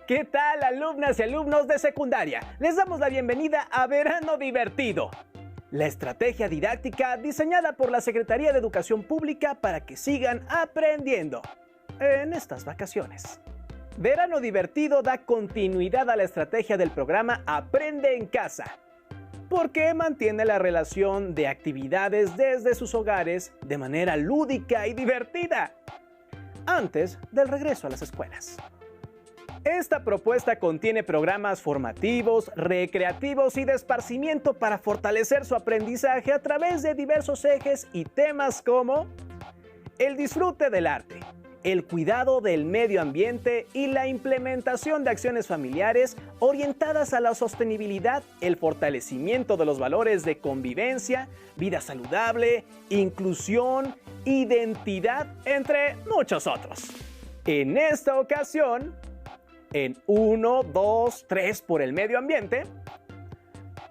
¿Qué tal, alumnas y alumnos de secundaria? Les damos la bienvenida a Verano Divertido, la estrategia didáctica diseñada por la Secretaría de Educación Pública para que sigan aprendiendo en estas vacaciones. Verano Divertido da continuidad a la estrategia del programa Aprende en Casa, porque mantiene la relación de actividades desde sus hogares de manera lúdica y divertida, antes del regreso a las escuelas. Esta propuesta contiene programas formativos, recreativos y de esparcimiento para fortalecer su aprendizaje a través de diversos ejes y temas como el disfrute del arte, el cuidado del medio ambiente y la implementación de acciones familiares orientadas a la sostenibilidad, el fortalecimiento de los valores de convivencia, vida saludable, inclusión, identidad, entre muchos otros. En esta ocasión, en 1, 2, 3 por el medio ambiente,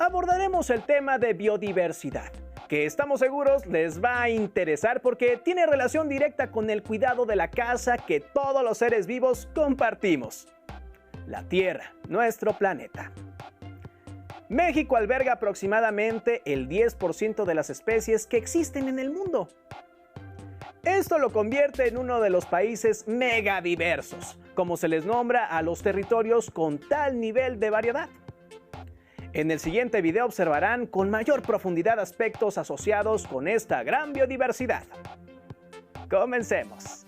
abordaremos el tema de biodiversidad, que estamos seguros les va a interesar porque tiene relación directa con el cuidado de la casa que todos los seres vivos compartimos. La Tierra, nuestro planeta. México alberga aproximadamente el 10% de las especies que existen en el mundo. Esto lo convierte en uno de los países megadiversos, como se les nombra a los territorios con tal nivel de variedad. En el siguiente video observarán con mayor profundidad aspectos asociados con esta gran biodiversidad. Comencemos.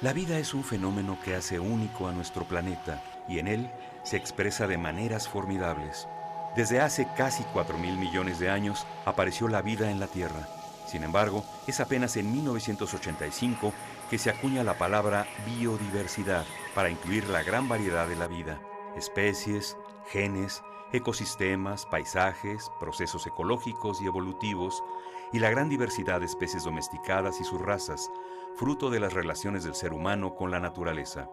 La vida es un fenómeno que hace único a nuestro planeta y en él se expresa de maneras formidables. Desde hace casi 4.000 millones de años apareció la vida en la Tierra. Sin embargo, es apenas en 1985 que se acuña la palabra biodiversidad para incluir la gran variedad de la vida, especies, genes, ecosistemas, paisajes, procesos ecológicos y evolutivos, y la gran diversidad de especies domesticadas y sus razas, fruto de las relaciones del ser humano con la naturaleza.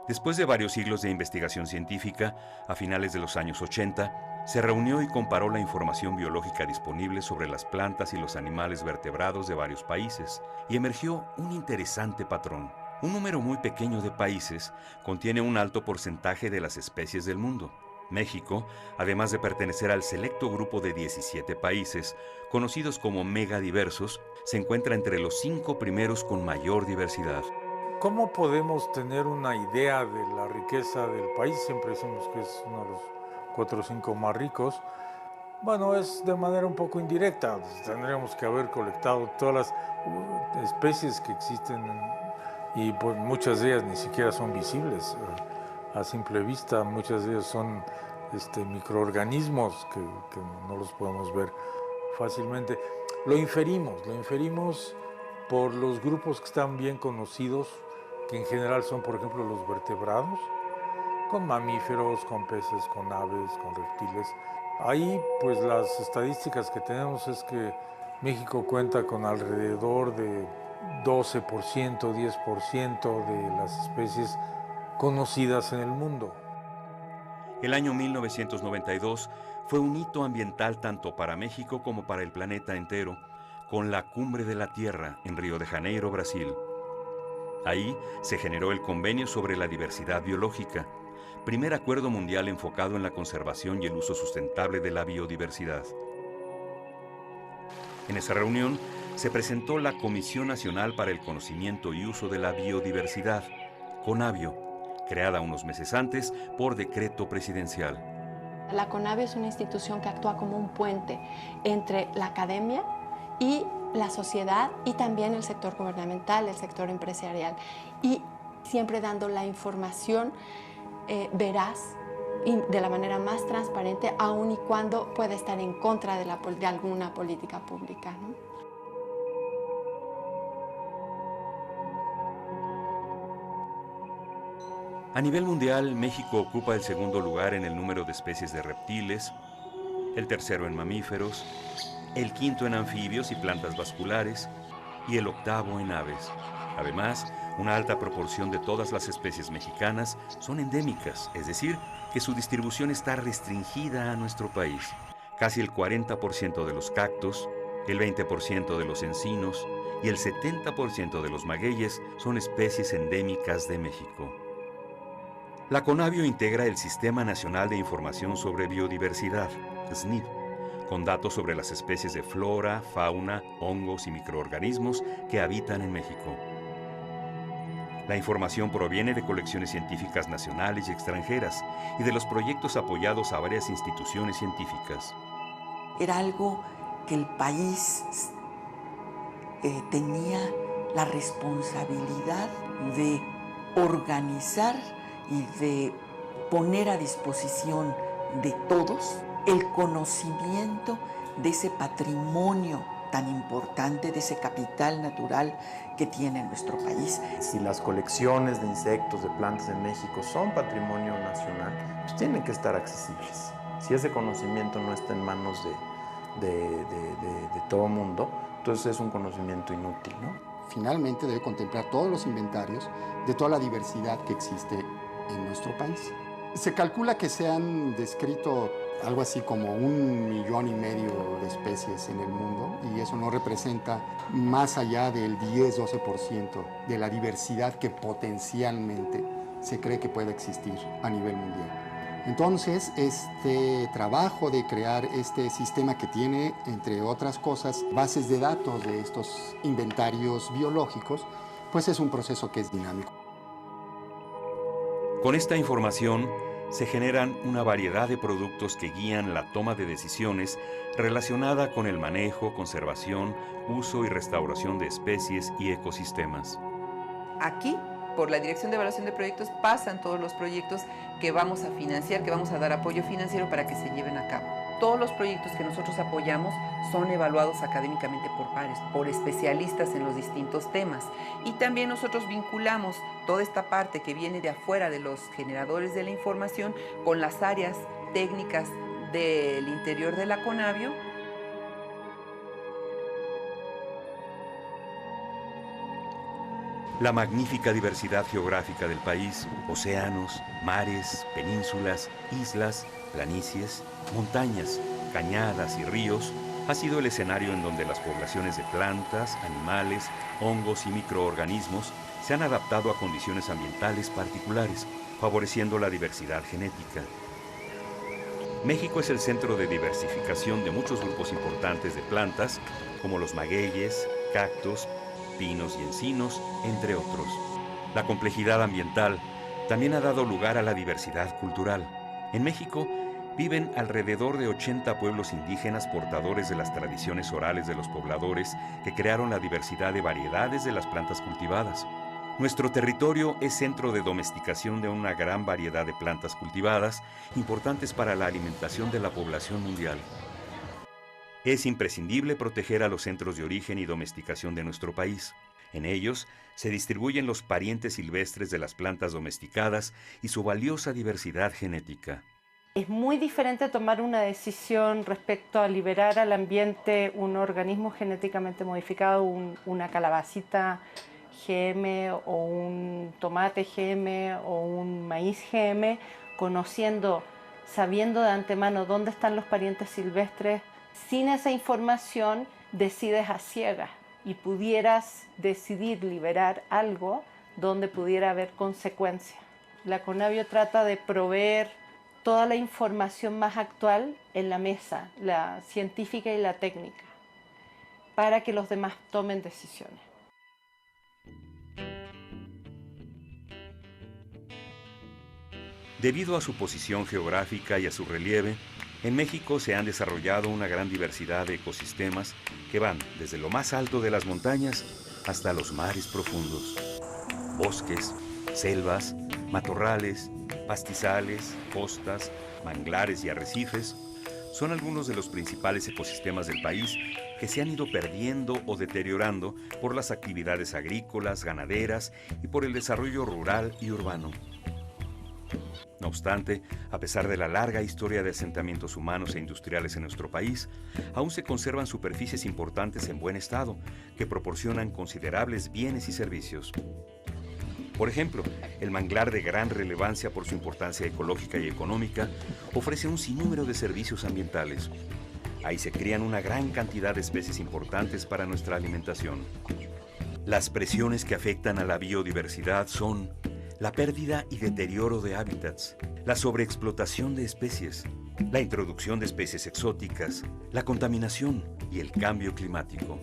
Después de varios siglos de investigación científica, a finales de los años 80, se reunió y comparó la información biológica disponible sobre las plantas y los animales vertebrados de varios países, y emergió un interesante patrón. Un número muy pequeño de países contiene un alto porcentaje de las especies del mundo. México, además de pertenecer al selecto grupo de 17 países, conocidos como megadiversos, se encuentra entre los 5 primeros con mayor diversidad. ¿Cómo podemos tener una idea de la riqueza del país? Siempre decimos que es uno de los 4 o 5 más ricos. Bueno, es de manera un poco indirecta. Tendríamos que haber colectado todas las especies que existen y pues muchas de ellas ni siquiera son visibles a simple vista. Muchas de ellas son microorganismos que no los podemos ver fácilmente. Lo inferimos por los grupos que están bien conocidos, que en general son, por ejemplo, los vertebrados, con mamíferos, con peces, con aves, con reptiles. Ahí, pues las estadísticas que tenemos es que México cuenta con alrededor de 12%, 10% de las especies conocidas en el mundo. El año 1992 fue un hito ambiental tanto para México como para el planeta entero, con la Cumbre de la Tierra en Río de Janeiro, Brasil. Ahí se generó el Convenio sobre la Diversidad Biológica, primer acuerdo mundial enfocado en la conservación y el uso sustentable de la biodiversidad. En esa reunión se presentó la Comisión Nacional para el Conocimiento y Uso de la Biodiversidad, CONABIO, creada unos meses antes por decreto presidencial. La CONABIO es una institución que actúa como un puente entre la academia y la sociedad y también el sector gubernamental, el sector empresarial, y siempre dando la información veraz y de la manera más transparente, aun y cuando pueda estar en contra de alguna política pública, ¿no? A nivel mundial, México ocupa el segundo lugar en el número de especies de reptiles, el tercero en mamíferos, el quinto en anfibios y plantas vasculares y el octavo en aves. Además, Una alta proporción de todas las especies mexicanas son endémicas, es decir, que su distribución está restringida a nuestro país. Casi el 40% de los cactus, el 20% de los encinos y el 70% de los magueyes son especies endémicas de México. La Conavio integra el Sistema Nacional de Información sobre Biodiversidad, SNIB, con datos sobre las especies de flora, fauna, hongos y microorganismos que habitan en México. La información proviene de colecciones científicas nacionales y extranjeras y de los proyectos apoyados a varias instituciones científicas. Era algo que el país tenía la responsabilidad de organizar y de poner a disposición de todos el conocimiento de ese patrimonio tan importante, de ese capital natural que tiene nuestro país. Si las colecciones de insectos, de plantas en México son patrimonio nacional, pues tienen que estar accesibles. Si ese conocimiento no está en manos de todo el mundo, entonces es un conocimiento inútil, ¿no? Finalmente debe contemplar todos los inventarios de toda la diversidad que existe en nuestro país. Se calcula que se han descrito algo así como 1,5 millones de especies en el mundo, y eso no representa más allá del 10-12% de la diversidad que potencialmente se cree que puede existir a nivel mundial. Entonces, este trabajo de crear este sistema que tiene, entre otras cosas, bases de datos de estos inventarios biológicos, pues es un proceso que es dinámico. Con esta información se generan una variedad de productos que guían la toma de decisiones relacionada con el manejo, conservación, uso y restauración de especies y ecosistemas. Aquí, por la Dirección de Evaluación de Proyectos, pasan todos los proyectos que vamos a financiar, que vamos a dar apoyo financiero para que se lleven a cabo. Todos los proyectos que nosotros apoyamos son evaluados académicamente por pares, por especialistas en los distintos temas. Y también nosotros vinculamos toda esta parte que viene de afuera de los generadores de la información con las áreas técnicas del interior de la Conavio. La magnífica diversidad geográfica del país, océanos, mares, penínsulas, islas, planicies, montañas, cañadas y ríos, ha sido el escenario en donde las poblaciones de plantas, animales, hongos y microorganismos se han adaptado a condiciones ambientales particulares, favoreciendo la diversidad genética. México es el centro de diversificación de muchos grupos importantes de plantas, como los magueyes, cactus, pinos y encinos, entre otros. La complejidad ambiental también ha dado lugar a la diversidad cultural. En México viven alrededor de 80 pueblos indígenas portadores de las tradiciones orales de los pobladores que crearon la diversidad de variedades de las plantas cultivadas. Nuestro territorio es centro de domesticación de una gran variedad de plantas cultivadas, importantes para la alimentación de la población mundial. Es imprescindible proteger a los centros de origen y domesticación de nuestro país. En ellos se distribuyen los parientes silvestres de las plantas domesticadas y su valiosa diversidad genética. Es muy diferente tomar una decisión respecto a liberar al ambiente un organismo genéticamente modificado, una calabacita GM o un tomate GM o un maíz GM, sabiendo de antemano dónde están los parientes silvestres. Sin esa información decides a ciegas y pudieras decidir liberar algo donde pudiera haber consecuencias. La Conavio trata de proveer toda la información más actual en la mesa, la científica y la técnica, para que los demás tomen decisiones. Debido a su posición geográfica y a su relieve, en México se han desarrollado una gran diversidad de ecosistemas que van desde lo más alto de las montañas hasta los mares profundos. Bosques, selvas, matorrales, pastizales, costas, manglares y arrecifes son algunos de los principales ecosistemas del país que se han ido perdiendo o deteriorando por las actividades agrícolas, ganaderas y por el desarrollo rural y urbano. No obstante, a pesar de la larga historia de asentamientos humanos e industriales en nuestro país, aún se conservan superficies importantes en buen estado, que proporcionan considerables bienes y servicios. Por ejemplo, el manglar, de gran relevancia por su importancia ecológica y económica, ofrece un sinnúmero de servicios ambientales. Ahí se crían una gran cantidad de especies importantes para nuestra alimentación. Las presiones que afectan a la biodiversidad son la pérdida y deterioro de hábitats, la sobreexplotación de especies, la introducción de especies exóticas, la contaminación y el cambio climático.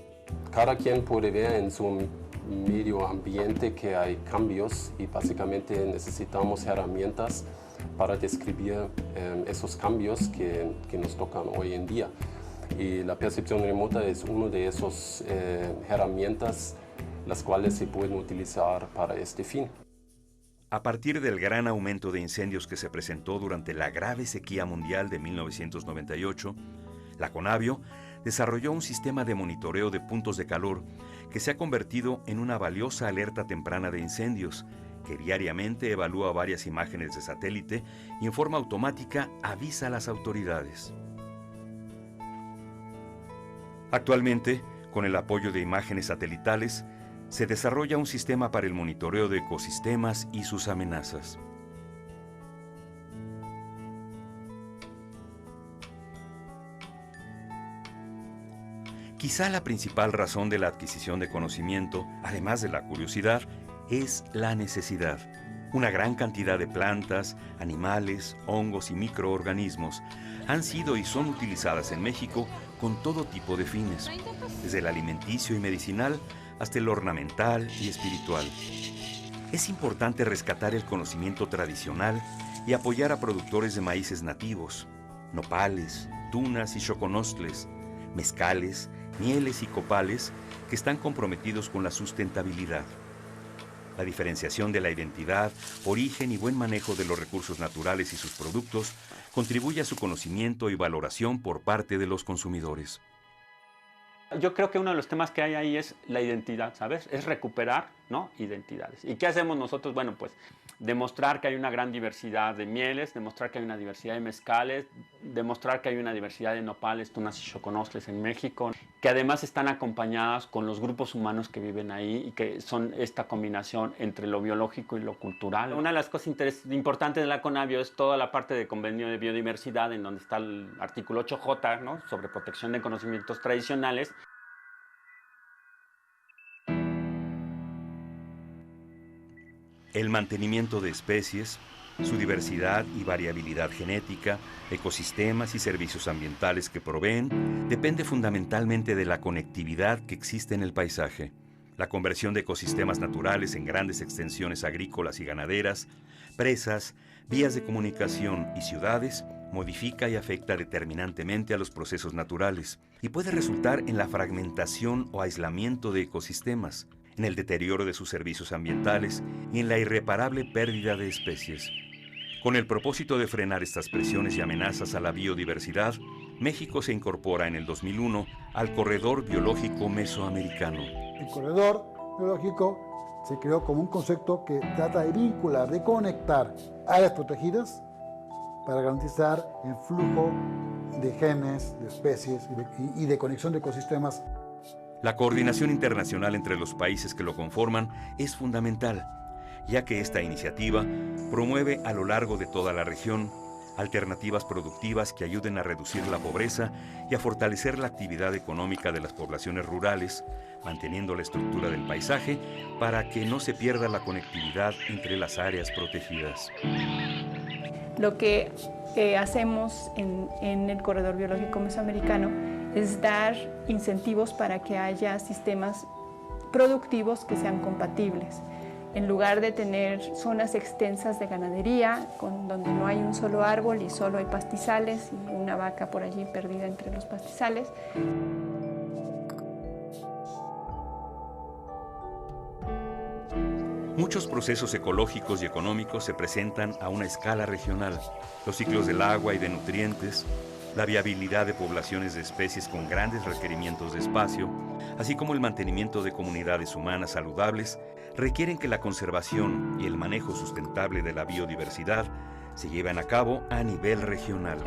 Cada quien puede ver en su medio ambiente que hay cambios y básicamente necesitamos herramientas para describir esos cambios que nos tocan hoy en día. Y la percepción remota es una de esas herramientas las cuales se pueden utilizar para este fin. A partir del gran aumento de incendios que se presentó durante la grave sequía mundial de 1998, la Conavio desarrolló un sistema de monitoreo de puntos de calor que se ha convertido en una valiosa alerta temprana de incendios, que diariamente evalúa varias imágenes de satélite y en forma automática avisa a las autoridades. Actualmente, con el apoyo de imágenes satelitales, se desarrolla un sistema para el monitoreo de ecosistemas y sus amenazas. Quizá la principal razón de la adquisición de conocimiento, además de la curiosidad, es la necesidad. Una gran cantidad de plantas, animales, hongos y microorganismos han sido y son utilizadas en México con todo tipo de fines, desde el alimenticio y medicinal hasta el ornamental y espiritual. Es importante rescatar el conocimiento tradicional y apoyar a productores de maíces nativos, nopales, tunas y xoconostles, mezcales, mieles y copales que están comprometidos con la sustentabilidad. La diferenciación de la identidad, origen y buen manejo de los recursos naturales y sus productos contribuye a su conocimiento y valoración por parte de los consumidores. Yo creo que uno de los temas que hay ahí es la identidad, ¿sabes? Es recuperar, ¿no?, identidades. ¿Y qué hacemos nosotros? Bueno, pues demostrar que hay una gran diversidad de mieles, demostrar que hay una diversidad de mezcales, demostrar que hay una diversidad de nopales, tunas y xoconostles en México, que además están acompañadas con los grupos humanos que viven ahí y que son esta combinación entre lo biológico y lo cultural. Una de las cosas importantes de la Conavio es toda la parte de convenio de biodiversidad, en donde está el artículo 8J, ¿no?, sobre protección de conocimientos tradicionales. El mantenimiento de especies, su diversidad y variabilidad genética, ecosistemas y servicios ambientales que proveen, depende fundamentalmente de la conectividad que existe en el paisaje. La conversión de ecosistemas naturales en grandes extensiones agrícolas y ganaderas, presas, vías de comunicación y ciudades modifica y afecta determinantemente a los procesos naturales y puede resultar en la fragmentación o aislamiento de ecosistemas, en el deterioro de sus servicios ambientales y en la irreparable pérdida de especies. Con el propósito de frenar estas presiones y amenazas a la biodiversidad, México se incorpora en el 2001 al Corredor Biológico Mesoamericano. El Corredor Biológico se creó como un concepto que trata de vincular, de conectar áreas protegidas para garantizar el flujo de genes, de especies y de conexión de ecosistemas. La coordinación internacional entre los países que lo conforman es fundamental, ya que esta iniciativa promueve a lo largo de toda la región alternativas productivas que ayuden a reducir la pobreza y a fortalecer la actividad económica de las poblaciones rurales, manteniendo la estructura del paisaje para que no se pierda la conectividad entre las áreas protegidas. Lo que hacemos en el Corredor Biológico Mesoamericano es dar incentivos para que haya sistemas productivos que sean compatibles. En lugar de tener zonas extensas de ganadería, donde no hay un solo árbol y solo hay pastizales y una vaca por allí perdida entre los pastizales. Muchos procesos ecológicos y económicos se presentan a una escala regional. Los ciclos del agua y de nutrientes, la viabilidad de poblaciones de especies con grandes requerimientos de espacio, así como el mantenimiento de comunidades humanas saludables, requieren que la conservación y el manejo sustentable de la biodiversidad se lleven a cabo a nivel regional.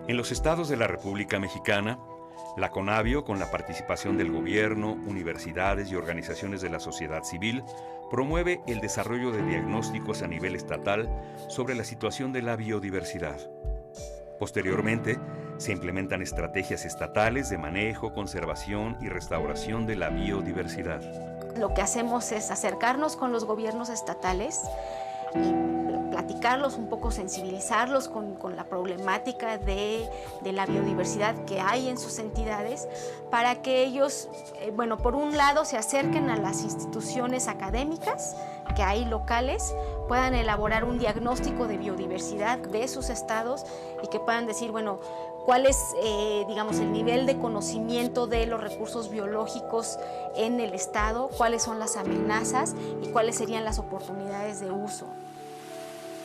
En los estados de la República Mexicana, La CONABIO, con la participación del gobierno, universidades y organizaciones de la sociedad civil, promueve el desarrollo de diagnósticos a nivel estatal sobre la situación de la biodiversidad. Posteriormente, se implementan estrategias estatales de manejo, conservación y restauración de la biodiversidad. Lo que hacemos es acercarnos con los gobiernos estatales y platicarlos un poco, sensibilizarlos con la problemática de la biodiversidad que hay en sus entidades, para que ellos, bueno, por un lado se acerquen a las instituciones académicas que hay locales, puedan elaborar un diagnóstico de biodiversidad de sus estados y que puedan decir, bueno, cuál es, digamos, el nivel de conocimiento de los recursos biológicos en el estado, cuáles son las amenazas y cuáles serían las oportunidades de uso.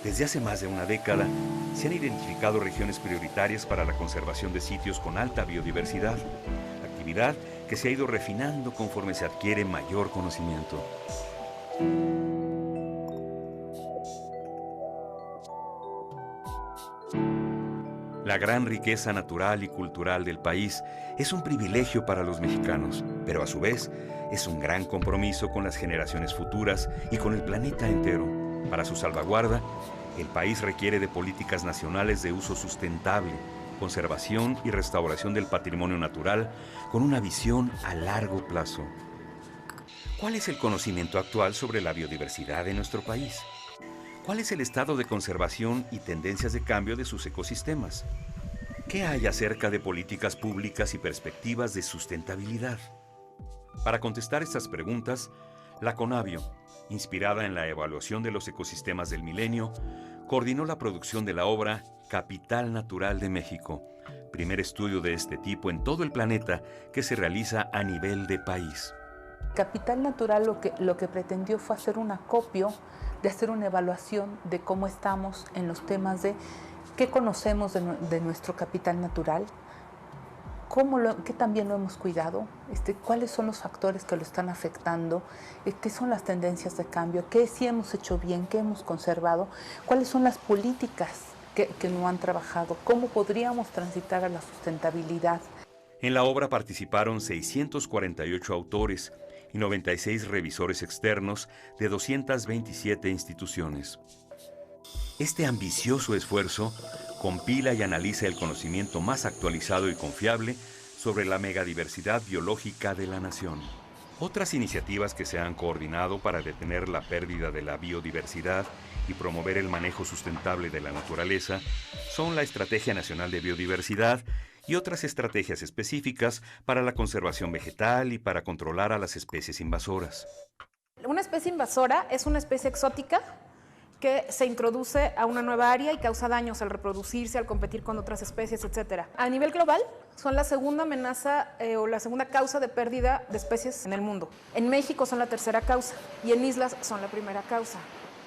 Desde hace más de una década, se han identificado regiones prioritarias para la conservación de sitios con alta biodiversidad, actividad que se ha ido refinando conforme se adquiere mayor conocimiento. La gran riqueza natural y cultural del país es un privilegio para los mexicanos, pero a su vez es un gran compromiso con las generaciones futuras y con el planeta entero. Para su salvaguarda, el país requiere de políticas nacionales de uso sustentable, conservación y restauración del patrimonio natural con una visión a largo plazo. ¿Cuál es el conocimiento actual sobre la biodiversidad de nuestro país? ¿Cuál es el estado de conservación y tendencias de cambio de sus ecosistemas? ¿Qué hay acerca de políticas públicas y perspectivas de sustentabilidad? Para contestar estas preguntas, la CONABIO, inspirada en la evaluación de los ecosistemas del milenio, coordinó la producción de la obra Capital Natural de México, primer estudio de este tipo en todo el planeta que se realiza a nivel de país. Capital Natural lo que pretendió fue hacer un acopio, de hacer una evaluación de cómo estamos en los temas de qué conocemos de nuestro capital natural, qué también lo hemos cuidado, cuáles son los factores que lo están afectando, qué son las tendencias de cambio, qué sí hemos hecho bien, qué hemos conservado, cuáles son las políticas que no han trabajado, cómo podríamos transitar a la sustentabilidad. En la obra participaron 648 autores y 96 revisores externos de 227 instituciones. Este ambicioso esfuerzo compila y analiza el conocimiento más actualizado y confiable sobre la megadiversidad biológica de la nación. Otras iniciativas que se han coordinado para detener la pérdida de la biodiversidad y promover el manejo sustentable de la naturaleza son la Estrategia Nacional de Biodiversidad y otras estrategias específicas para la conservación vegetal y para controlar a las especies invasoras. Una especie invasora es una especie exótica que se introduce a una nueva área y causa daños al reproducirse, al competir con otras especies, etc. A nivel global, son la segunda amenaza o la segunda causa de pérdida de especies en el mundo. En México son la tercera causa y en islas son la primera causa.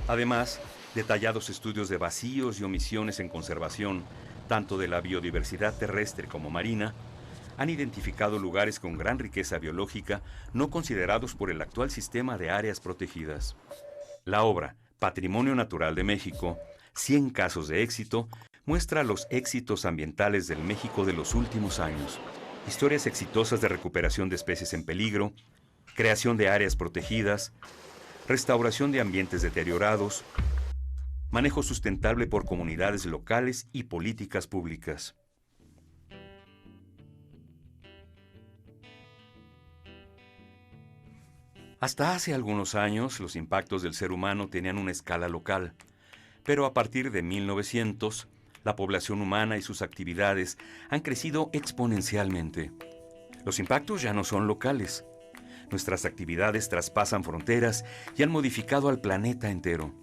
Además, detallados estudios de vacíos y omisiones en conservación, tanto de la biodiversidad terrestre como marina, han identificado lugares con gran riqueza biológica no considerados por el actual sistema de áreas protegidas. La obra Patrimonio Natural de México, 100 casos de éxito, muestra los éxitos ambientales del México de los últimos años, historias exitosas de recuperación de especies en peligro, creación de áreas protegidas, restauración de ambientes deteriorados, manejo sustentable por comunidades locales y políticas públicas. Hasta hace algunos años, los impactos del ser humano tenían una escala local, pero a partir de 1900, la población humana y sus actividades han crecido exponencialmente. Los impactos ya no son locales. Nuestras actividades traspasan fronteras y han modificado al planeta entero.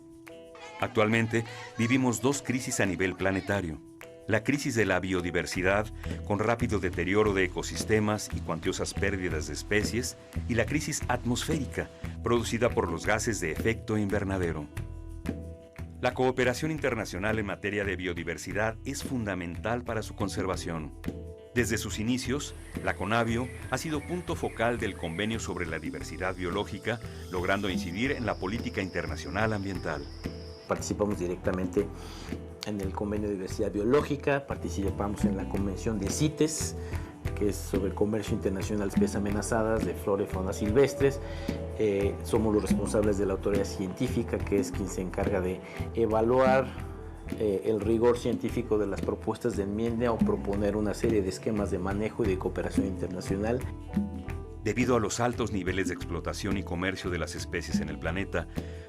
Actualmente, vivimos dos crisis a nivel planetario. La crisis de la biodiversidad, con rápido deterioro de ecosistemas y cuantiosas pérdidas de especies, y la crisis atmosférica, producida por los gases de efecto invernadero. La cooperación internacional en materia de biodiversidad es fundamental para su conservación. Desde sus inicios, la CONABIO ha sido punto focal del Convenio sobre la Diversidad Biológica, logrando incidir en la política internacional ambiental. Participamos directamente en el Convenio de Diversidad Biológica, participamos en la Convención de CITES, que es sobre el comercio internacional de especies amenazadas de flora y fauna silvestres. Somos los responsables de la autoridad científica, que es quien se encarga de evaluar el rigor científico de las propuestas de enmienda o proponer una serie de esquemas de manejo y de cooperación internacional. Debido a los altos niveles de explotación y comercio de las especies en el planeta,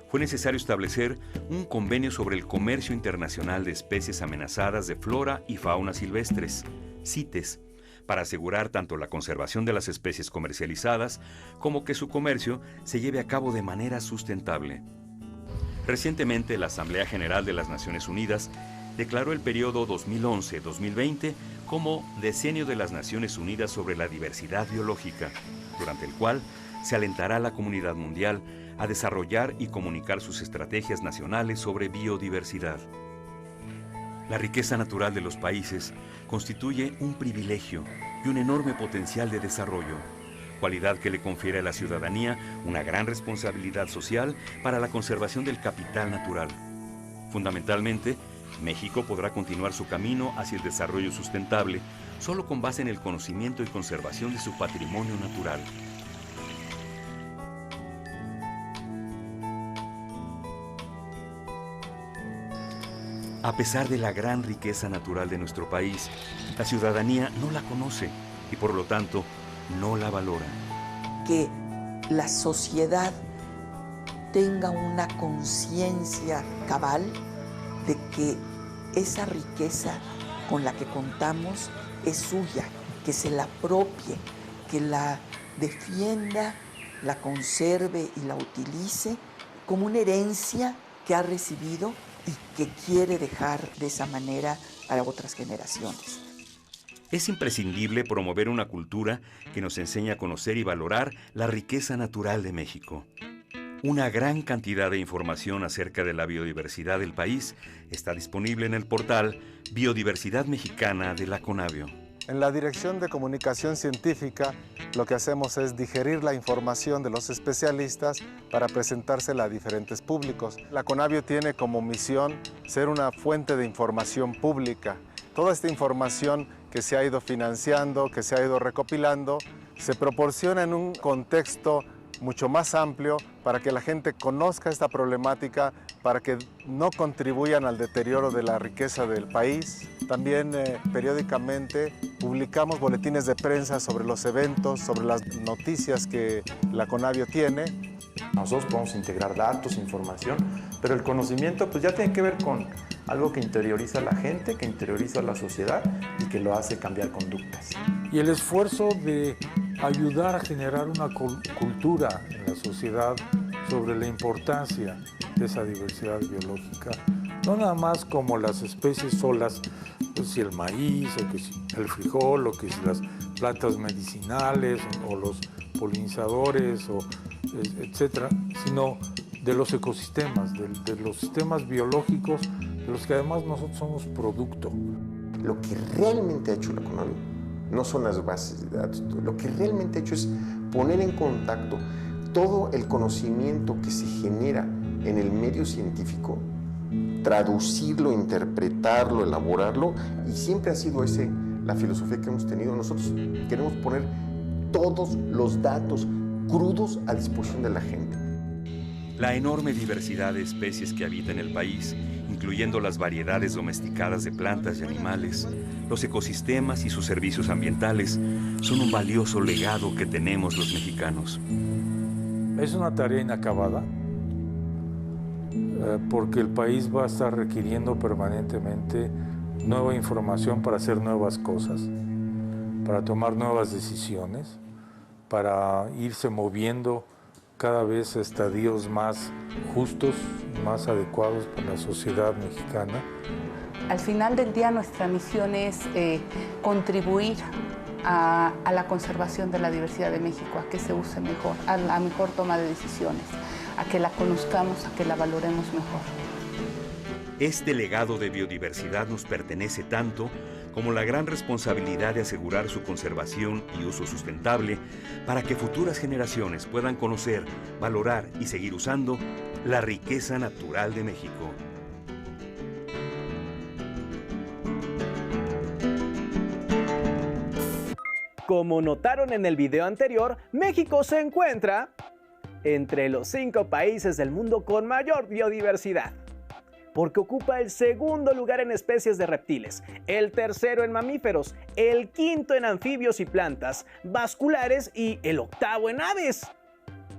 fue necesario establecer un convenio sobre el comercio internacional de especies amenazadas de flora y fauna silvestres, CITES, para asegurar tanto la conservación de las especies comercializadas como que su comercio se lleve a cabo de manera sustentable. Recientemente, la Asamblea General de las Naciones Unidas declaró el periodo 2011-2020 como Decenio de las Naciones Unidas sobre la Diversidad Biológica, durante el cual se alentará a la comunidad mundial a desarrollar y comunicar sus estrategias nacionales sobre biodiversidad. La riqueza natural de los países constituye un privilegio y un enorme potencial de desarrollo, cualidad que le confiere a la ciudadanía una gran responsabilidad social para la conservación del capital natural. Fundamentalmente, México podrá continuar su camino hacia el desarrollo sustentable solo con base en el conocimiento y conservación de su patrimonio natural. A pesar de la gran riqueza natural de nuestro país, la ciudadanía no la conoce y por lo tanto no la valora. Que la sociedad tenga una conciencia cabal de que esa riqueza con la que contamos es suya, que se la apropie, que la defienda, la conserve y la utilice como una herencia que ha recibido y que quiere dejar de esa manera a otras generaciones. Es imprescindible promover una cultura que nos enseñe a conocer y valorar la riqueza natural de México. Una gran cantidad de información acerca de la biodiversidad del país está disponible en el portal Biodiversidad Mexicana de la Conavio. En la Dirección de Comunicación Científica, lo que hacemos es digerir la información de los especialistas para presentársela a diferentes públicos. La Conavio tiene como misión ser una fuente de información pública. Toda esta información que se ha ido financiando, que se ha ido recopilando, se proporciona en un contexto mucho más amplio para que la gente conozca esta problemática, para que no contribuyan al deterioro de la riqueza del país. También periódicamente publicamos boletines de prensa sobre los eventos, sobre las noticias que la Conavio tiene. Nosotros podemos integrar datos, información, pero el conocimiento pues ya tiene que ver con algo que interioriza a la gente, que interioriza a la sociedad y que lo hace cambiar conductas. Y el esfuerzo de ayudar a generar una cultura en la sociedad sobre la importancia de esa diversidad biológica, no nada más como las especies solas, pues si el maíz, o que si el frijol, o que si las plantas medicinales, o los polinizadores, o etcétera, sino de los ecosistemas, de los sistemas biológicos, de los que además nosotros somos producto. Lo que realmente ha hecho la Conavio no son las bases de datos, lo que realmente ha hecho es poner en contacto todo el conocimiento que se genera en el medio científico, traducirlo, interpretarlo, elaborarlo, y siempre ha sido esa la filosofía que hemos tenido. Nosotros queremos poner todos los datos crudos a disposición de la gente. La enorme diversidad de especies que habita en el país, incluyendo las variedades domesticadas de plantas y animales, los ecosistemas y sus servicios ambientales, son un valioso legado que tenemos los mexicanos. Es una tarea inacabada, porque el país va a estar requiriendo permanentemente nueva información para hacer nuevas cosas, para tomar nuevas decisiones, para irse moviendo cada vez a estadios más justos y más adecuados para la sociedad mexicana. Al final del día nuestra misión es contribuir a la conservación de la diversidad de México, a que se use mejor, a la mejor toma de decisiones, a que la conozcamos, a que la valoremos mejor. Este legado de biodiversidad nos pertenece tanto como la gran responsabilidad de asegurar su conservación y uso sustentable para que futuras generaciones puedan conocer, valorar y seguir usando la riqueza natural de México. Como notaron en el video anterior, México se encuentra entre los 5 países del mundo con mayor biodiversidad, porque ocupa el segundo lugar en especies de reptiles, el tercero en mamíferos, el quinto en anfibios y plantas vasculares y el octavo en aves.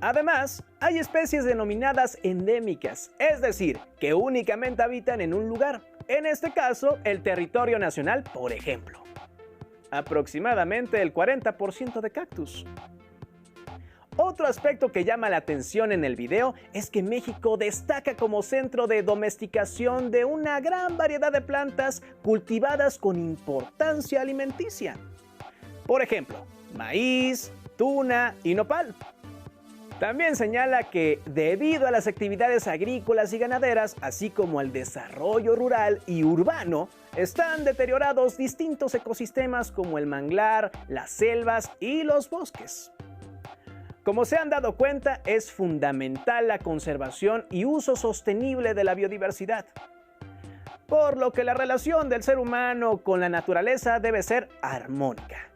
Además, hay especies denominadas endémicas, es decir, que únicamente habitan en un lugar, en este caso, el territorio nacional, por ejemplo. Aproximadamente el 40% de cactus. Otro aspecto que llama la atención en el video es que México destaca como centro de domesticación de una gran variedad de plantas cultivadas con importancia alimenticia. Por ejemplo, maíz, tuna y nopal. También señala que debido a las actividades agrícolas y ganaderas, así como al desarrollo rural y urbano, están deteriorados distintos ecosistemas como el manglar, las selvas y los bosques. Como se han dado cuenta, es fundamental la conservación y uso sostenible de la biodiversidad, por lo que la relación del ser humano con la naturaleza debe ser armónica.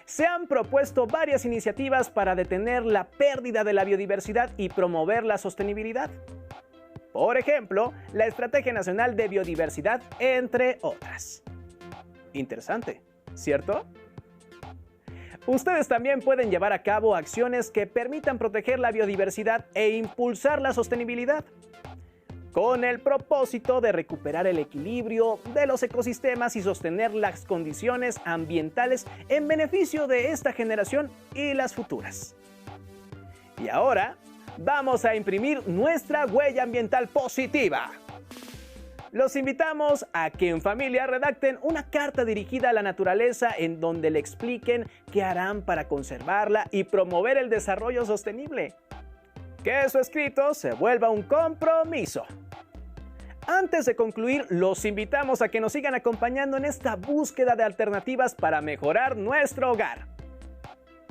Se han propuesto varias iniciativas para detener la pérdida de la biodiversidad y promover la sostenibilidad. Por ejemplo, la Estrategia Nacional de Biodiversidad, entre otras. Interesante, ¿cierto? Ustedes también pueden llevar a cabo acciones que permitan proteger la biodiversidad e impulsar la sostenibilidad, con el propósito de recuperar el equilibrio de los ecosistemas y sostener las condiciones ambientales en beneficio de esta generación y las futuras. Y ahora, vamos a imprimir nuestra huella ambiental positiva. Los invitamos a que en familia redacten una carta dirigida a la naturaleza en donde le expliquen qué harán para conservarla y promover el desarrollo sostenible. Que su escrito se vuelva un compromiso. Antes de concluir, los invitamos a que nos sigan acompañando en esta búsqueda de alternativas para mejorar nuestro hogar,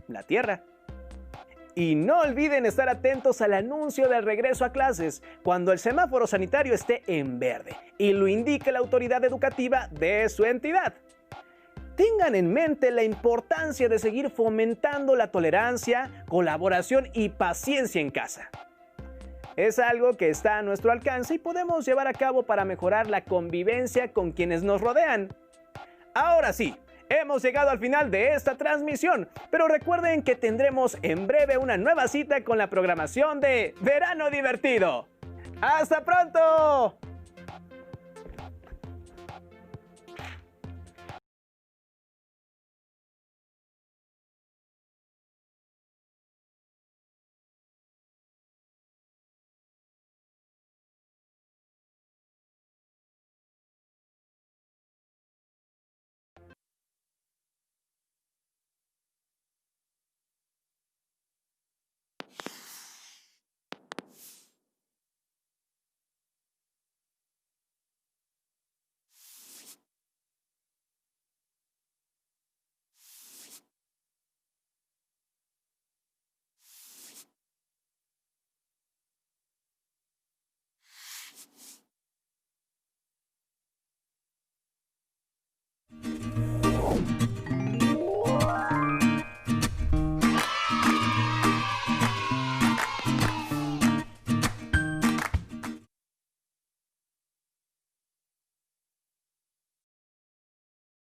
la Tierra. Y no olviden estar atentos al anuncio del regreso a clases cuando el semáforo sanitario esté en verde y lo indique la autoridad educativa de su entidad. Tengan en mente la importancia de seguir fomentando la tolerancia, colaboración y paciencia en casa. Es algo que está a nuestro alcance y podemos llevar a cabo para mejorar la convivencia con quienes nos rodean. Ahora sí, hemos llegado al final de esta transmisión, pero recuerden que tendremos en breve una nueva cita con la programación de Verano Divertido. ¡Hasta pronto!